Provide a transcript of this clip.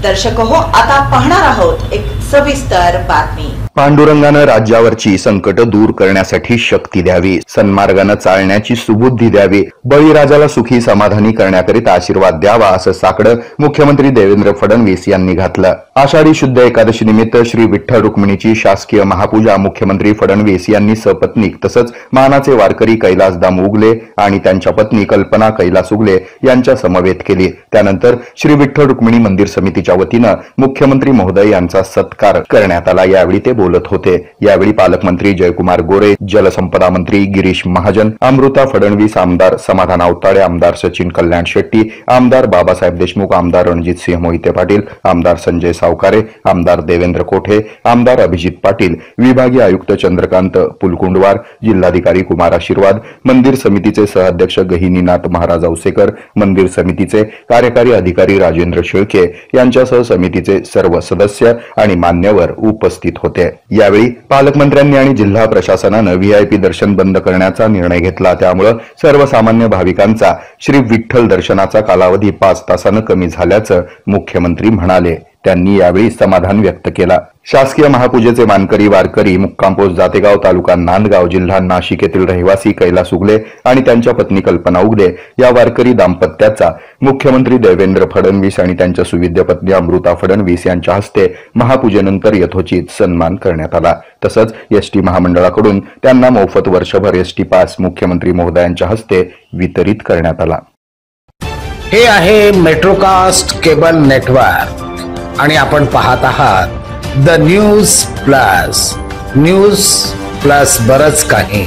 दर्शक हो, आता पाहणार आहोत एक सविस्तर बातमी। पांडुरंगानं राज्यावरची संकट दूर करण्यासाठी शक्ती द्यावी, सन्मार्गानं चालण्याची सुबुद्धी द्यावी, बळीराजाला सुखी समाधानी करण्याकरिता आशीर्वाद द्यावा असं साकडं मुख्यमंत्री देवेंद्र फडणवीस यांनी घातलं। आषाढी शुद्ध एकादशी निमित्त श्री विठ्ठल रुक्मिणीची शासकीय महापूजा मुख्यमंत्री फडणवीस यांनी सपत्नीक तसंच मानाचे वारकरी कैलासदाम उगले आणि त्यांच्या पत्नी कल्पना कैलास उगले यांच्या समवेत केली। त्यानंतर श्री विठ्ठल रुक्मिणी मंदिर समितीच्या वतीनं मुख्यमंत्री महोदय यांचा सत्कार करण्यात आला। यावेळी ते बोलत होते। यावेळी पालकमंत्री जयकुमार गोरे, जलसंपदा मंत्री गिरीश महाजन, अमृता फडणवीस, आमदार समाधान आवताडे, आमदार सचिन कल्याण शेट्टी, आमदार बाबासाहेब देशमुख, आमदार रणजितसिंह मोहिते पाटील, आमदार संजय सावकारे, आमदार देवेंद्र कोठे, आमदार अभिजित पाटील, विभागीय आयुक्त चंद्रकांत पुलकुंडवार, जिल्हाधिकारी कुमार आशीर्वाद, मंदिर समितीचे सहअध्यक्ष गहिनीनाथ महाराज औसेकर, मंदिर समितीचे कार्यकारी अधिकारी राजेंद्र शेळके यांच्यासह समितीचे सर्व सदस्य आणि मान्यवर उपस्थित होते। यावेळी पालकमंत्र्यांनी आणि जिल्हा प्रशासनानं व्हीआयपी दर्शन बंद करण्याचा निर्णय घेतला। त्यामुळे सर्वसामान्य भाविकांचा श्री विठ्ठल दर्शनाचा कालावधी 5 तासांनी कमी झाल्याचं मुख्यमंत्री म्हणाले। त्यांनी यावेळी समाधान व्यक्त केला। शासकीय महापूजेचे मानकरी वारकरी मुक्काम पोस्ट जातेगाव, तालुका नांदगाव, जिल्हा नाशिक येथील रहिवासी कैलास उगले आणि त्यांच्या पत्नी कल्पना उगले या वारकरी दाम्पत्याचा मुख्यमंत्री देवेंद्र फडणवीस आणि त्यांच्या सुविद्य पत्नी अमृता फडणवीस यांच्या हस्ते महापूजेनंतर यथोचित सन्मान करण्यात आला। तसंच एसटी महामंडळाकडून त्यांना मोफत वर्षभर एसटी पास मुख्यमंत्री महोदयांच्या हस्ते वितरित करण्यात आला। हे आहे मेट्रोकास्ट केबल नेटवर्क आणि आपण पाहत आहात द न्यूज प्लस बरच काही।